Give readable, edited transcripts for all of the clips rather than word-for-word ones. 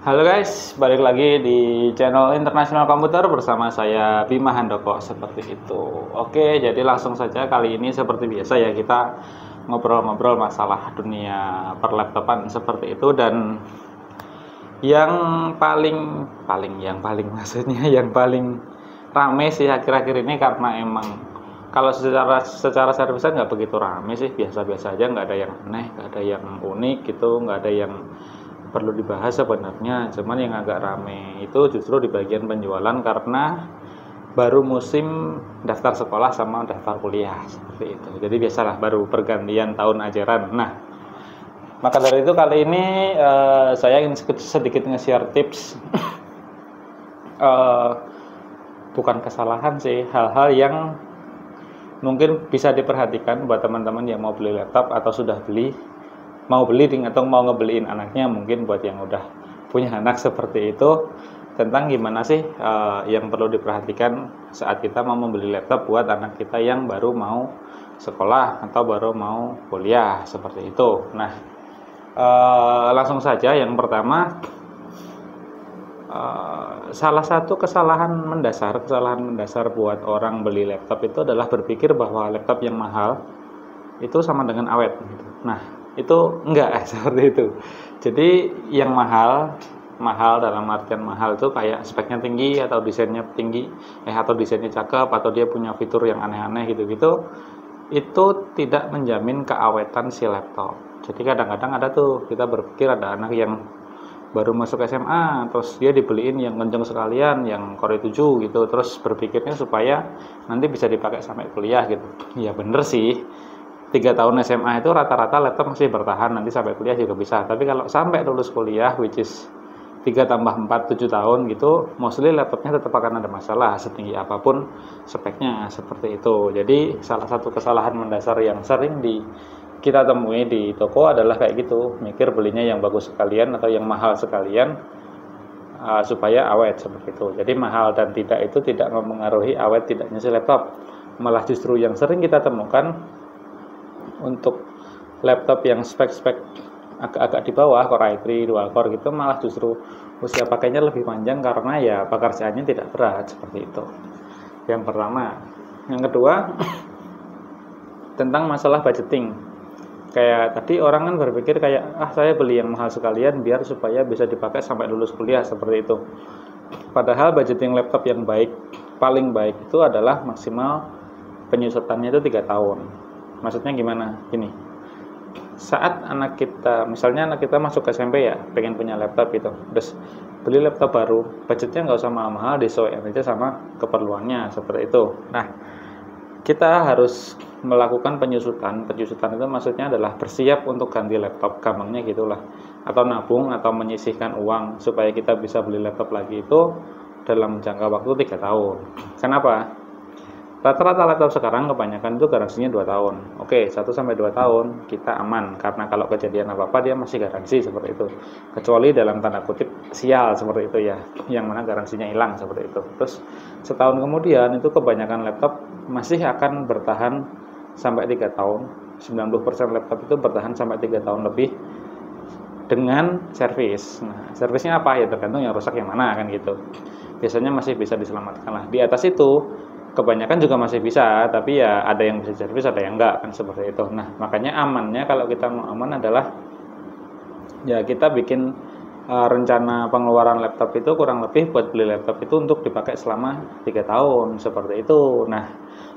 Halo guys, balik lagi di channel Internasional Komputer bersama saya Bima Handoko seperti itu. Oke, jadi langsung saja kali ini seperti biasa ya kita ngobrol-ngobrol masalah dunia perlaptopan seperti itu. Dan yang paling maksudnya yang paling rame sih akhir-akhir ini, karena emang kalau secara servisan nggak begitu rame sih, biasa-biasa aja, nggak ada yang aneh, nggak ada yang unik gitu, nggak ada yang perlu dibahas sebenarnya. Cuman yang agak rame itu justru di bagian penjualan, karena baru musim daftar sekolah sama daftar kuliah seperti itu. Jadi biasalah baru pergantian tahun ajaran. Nah, maka dari itu kali ini saya ingin sedikit nge-share tips bukan kesalahan sih, hal-hal yang mungkin bisa diperhatikan buat teman-teman yang mau beli laptop atau sudah beli, mau beli atau mau ngebeliin anaknya. Mungkin buat yang udah punya anak seperti itu, tentang gimana sih yang perlu diperhatikan saat kita mau membeli laptop buat anak kita yang baru mau sekolah atau baru mau kuliah seperti itu. Nah, langsung saja yang pertama, salah satu kesalahan mendasar buat orang beli laptop itu adalah berpikir bahwa laptop yang mahal itu sama dengan awet gitu. Nah, itu enggak seperti itu. Jadi yang mahal dalam artian mahal itu kayak speknya tinggi atau desainnya tinggi, atau desainnya cakep, atau dia punya fitur yang aneh-aneh gitu-gitu, itu tidak menjamin keawetan si laptop. Jadi kadang-kadang ada tuh, kita berpikir ada anak yang baru masuk SMA, terus dia dibeliin yang kenceng sekalian, yang Core i7 gitu, terus berpikirnya supaya nanti bisa dipakai sampai kuliah gitu. Ya bener sih, 3 tahun SMA itu rata-rata laptop masih bertahan, nanti sampai kuliah juga bisa. Tapi kalau sampai lulus kuliah, which is 3 tambah 4, 7 tahun gitu, mostly laptopnya tetap akan ada masalah setinggi apapun speknya seperti itu. Jadi salah satu kesalahan mendasar yang sering kita temui di toko adalah kayak gitu, mikir belinya yang bagus sekalian atau yang mahal sekalian supaya awet seperti itu. Jadi mahal dan tidak itu tidak mempengaruhi awet tidaknya si laptop. Malah justru yang sering kita temukan untuk laptop yang spek-spek agak-agak di bawah, Core i3, dual core gitu, malah justru usia pakainya lebih panjang karena ya pekerjaannya tidak berat seperti itu. Yang pertama. Yang kedua, tentang masalah budgeting. Kayak tadi orang kan berpikir kayak, saya beli yang mahal sekalian biar supaya bisa dipakai sampai lulus kuliah seperti itu. Padahal budgeting laptop yang baik, paling baik itu adalah maksimal penyusutannya itu 3 tahun. Maksudnya gimana? Gini, saat misalnya anak kita masuk SMP ya, pengen punya laptop gitu, terus beli laptop baru, budgetnya nggak usah mahal-mahal, disesuaikan aja sama keperluannya seperti itu. Nah, kita harus melakukan penyusutan itu maksudnya adalah bersiap untuk ganti laptop, gampangnya gitulah, atau nabung atau menyisihkan uang supaya kita bisa beli laptop lagi itu dalam jangka waktu 3 tahun. Kenapa? Rata-rata laptop sekarang kebanyakan itu garansinya 2 tahun. Oke, 1-2 tahun kita aman, karena kalau kejadian apa-apa dia masih garansi seperti itu. Kecuali dalam tanda kutip sial seperti itu ya, yang mana garansinya hilang seperti itu. Terus setahun kemudian itu kebanyakan laptop masih akan bertahan sampai 3 tahun. 90% laptop itu bertahan sampai 3 tahun lebih dengan servis. Nah, servisnya apa ya, tergantung yang rusak yang mana kan gitu. Biasanya masih bisa diselamatkan lah. Di atas itu kebanyakan juga masih bisa, tapi ya ada yang bisa servis, ada yang enggak kan seperti itu. Nah, makanya amannya kalau kita mau aman adalah ya kita bikin rencana pengeluaran laptop itu kurang lebih buat beli laptop itu untuk dipakai selama 3 tahun seperti itu. Nah,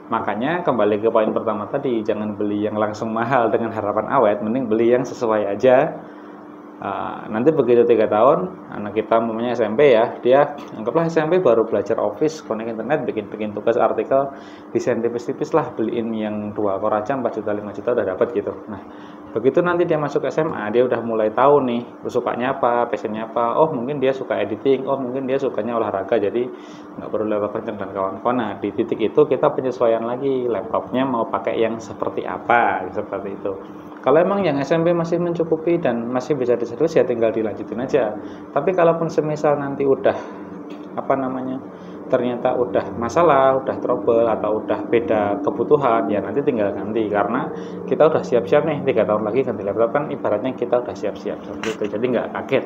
makanya kembali ke poin pertama tadi, jangan beli yang langsung mahal dengan harapan awet, mending beli yang sesuai aja. Nanti begitu 3 tahun anak kita umumnya SMP ya, dia anggaplah SMP baru belajar Office, connect internet, bikin tugas artikel, desain tipis-tipis lah, beliin yang 2 core aja 4 juta 5 juta udah dapat gitu. Nah, begitu nanti dia masuk SMA, dia udah mulai tahu nih sukanya apa, passionnya apa. Oh, mungkin dia suka editing, oh mungkin dia sukanya olahraga, jadi nggak perlu laptop kenceng dan kawan-kawan. Nah, di titik itu kita penyesuaian lagi laptopnya mau pakai yang seperti apa, seperti itu. Kalau emang yang SMP masih mencukupi dan masih bisa diservis ya tinggal dilanjutin aja. Tapi kalaupun semisal nanti udah ternyata udah masalah, udah trouble atau udah beda kebutuhan, ya nanti tinggal ganti, karena kita udah siap-siap nih 3 tahun lagi ganti laptop kan, ibaratnya kita udah siap-siap seperti itu, jadi nggak kaget.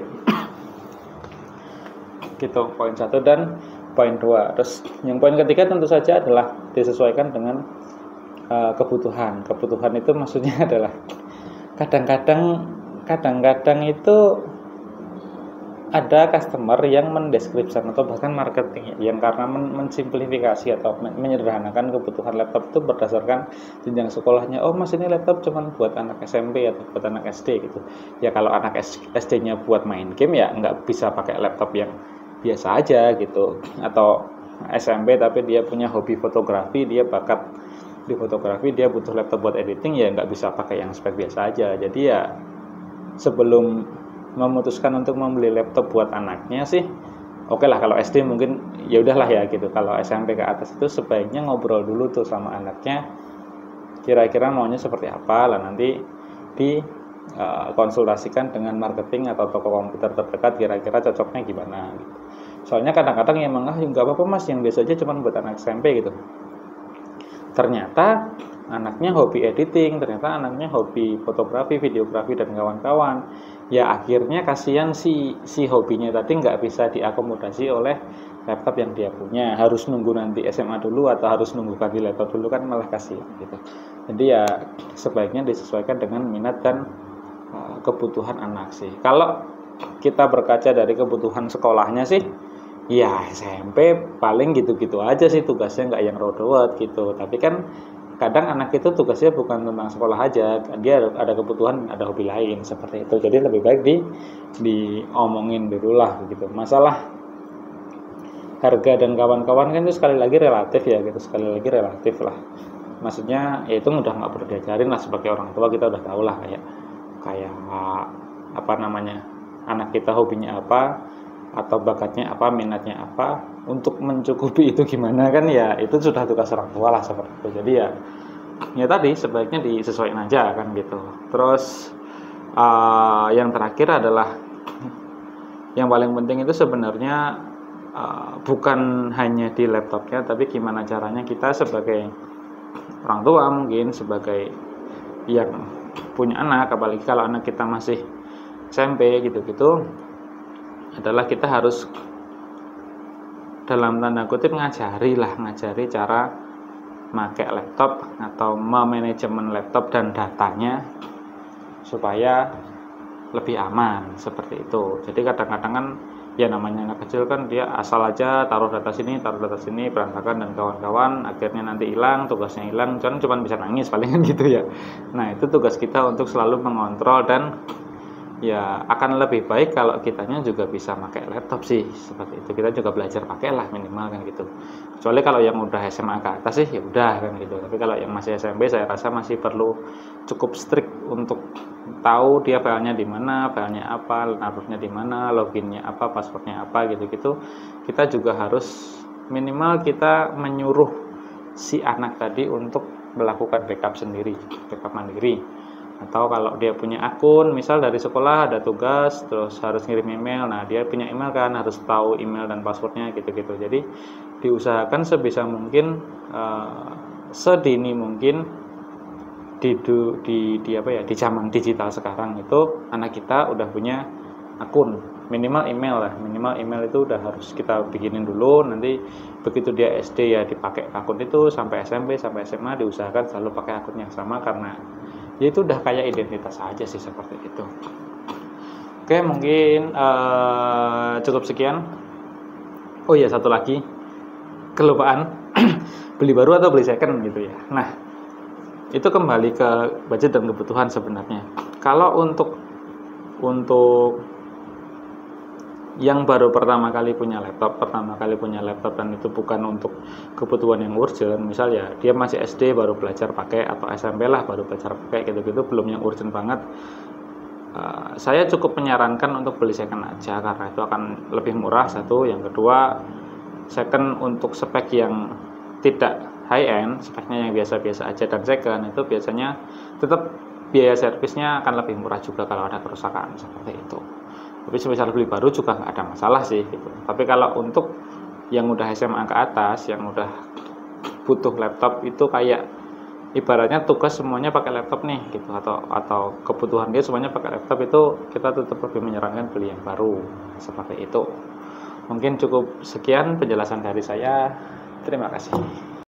gitu, poin 1 dan poin 2. Terus yang poin ketiga tentu saja adalah disesuaikan dengan kebutuhan itu maksudnya adalah kadang-kadang itu ada customer yang mendeskripsikan atau bahkan marketing yang karena mensimplifikasi atau menyederhanakan kebutuhan laptop itu berdasarkan jenjang sekolahnya. Oh mas, ini laptop cuma buat anak SMP atau buat anak SD gitu. Ya kalau anak SD-nya buat main game ya nggak bisa pakai laptop yang biasa aja gitu. Atau SMP tapi dia punya hobi fotografi, dia bakat di fotografi, dia butuh laptop buat editing, ya nggak bisa pakai yang spek biasa aja. Jadi ya sebelum memutuskan untuk membeli laptop buat anaknya sih, oke lah. Kalau SD mungkin ya udahlah ya gitu. Kalau SMP ke atas itu sebaiknya ngobrol dulu tuh sama anaknya, kira-kira maunya seperti apa lah, nanti konsultasikan dengan marketing atau toko komputer terdekat, kira-kira cocoknya gimana gitu. Soalnya kadang-kadang ya emang nggak apa-apa mas, yang biasa aja cuma buat anak SMP gitu. Ternyata anaknya hobi editing, ternyata anaknya hobi fotografi, videografi dan kawan-kawan. Ya akhirnya kasihan si hobinya tadi nggak bisa diakomodasi oleh laptop yang dia punya. Harus nunggu nanti SMA dulu atau harus nunggu ganti laptop dulu, kan malah kasihan gitu. Jadi ya sebaiknya disesuaikan dengan minat dan kebutuhan anak sih. Kalau kita berkaca dari kebutuhan sekolahnya sih, ya SMP paling gitu-gitu aja sih tugasnya, nggak yang rodowat gitu. Tapi kan kadang anak itu tugasnya bukan tentang sekolah aja, dia ada kebutuhan, ada hobi lain seperti itu. Jadi lebih baik diomongin dulu lah gitu. Masalah harga dan kawan-kawan kan itu sekali lagi relatif ya gitu, sekali lagi relatif lah. Maksudnya ya itu udah nggak perlu diajarin lah, sebagai orang tua kita udah tahu lah kayak apa namanya, anak kita hobinya apa atau bakatnya apa, minatnya apa, untuk mencukupi itu gimana kan, ya itu sudah tugas orang tua lah seperti itu. Jadi ya tadi sebaiknya disesuaikan aja kan gitu. Terus yang terakhir adalah yang paling penting itu sebenarnya bukan hanya di laptopnya, tapi gimana caranya kita sebagai orang tua, mungkin sebagai yang punya anak, apalagi kalau anak kita masih SMP gitu-gitu, adalah kita harus dalam tanda kutip ngajari cara pakai laptop atau memanajemen laptop dan datanya supaya lebih aman seperti itu. Jadi kadang-kadang kan ya namanya anak kecil kan, dia asal aja taruh data sini berantakan dan kawan-kawan, akhirnya nanti hilang, tugasnya hilang, cuma bisa nangis palingan gitu ya. Nah itu tugas kita untuk selalu mengontrol, dan ya akan lebih baik kalau kitanya juga bisa pakai laptop sih seperti itu. Kita juga belajar pakai lah minimal kan gitu. Kecuali kalau yang udah SMA ke atas sih ya udah kan gitu. Tapi kalau yang masih SMP saya rasa masih perlu cukup strict untuk tahu dia filenya di mana, filenya apa, naruhnya di mana, loginnya apa, passwordnya apa gitu-gitu. Kita juga harus minimal kita menyuruh si anak tadi untuk melakukan backup sendiri, backup mandiri. Atau kalau dia punya akun, misal dari sekolah ada tugas, terus harus ngirim email, nah dia punya email kan, harus tahu email dan passwordnya gitu-gitu. Jadi diusahakan sebisa mungkin sedini mungkin di zaman digital sekarang itu anak kita udah punya akun, minimal email itu udah harus kita bikinin dulu. Nanti begitu dia SD ya dipakai akun itu, sampai SMP sampai SMA diusahakan selalu pakai akun yang sama, karena ya itu udah kayak identitas aja sih seperti itu. Oke, mungkin cukup sekian. Oh iya, satu lagi kelupaan, beli baru atau beli second gitu ya. Nah itu kembali ke budget dan kebutuhan sebenarnya. Kalau untuk yang baru pertama kali punya laptop dan itu bukan untuk kebutuhan yang urgent, misal ya dia masih SD baru belajar pakai, atau SMP lah baru belajar pakai gitu-gitu, belum yang urgent banget, saya cukup menyarankan untuk beli second aja, karena itu akan lebih murah satu. Yang kedua, second untuk spek yang tidak high end, speknya yang biasa-biasa aja, dan second itu biasanya tetap biaya servisnya akan lebih murah juga kalau ada kerusakan seperti itu. Tapi semisal beli baru juga nggak ada masalah sih gitu. Tapi kalau untuk yang udah SMA ke atas, yang udah butuh laptop, itu kayak ibaratnya tugas semuanya pakai laptop nih gitu, atau kebutuhan dia semuanya pakai laptop, itu kita tetap lebih menyarankan beli yang baru seperti itu. Mungkin cukup sekian penjelasan dari saya. Terima kasih.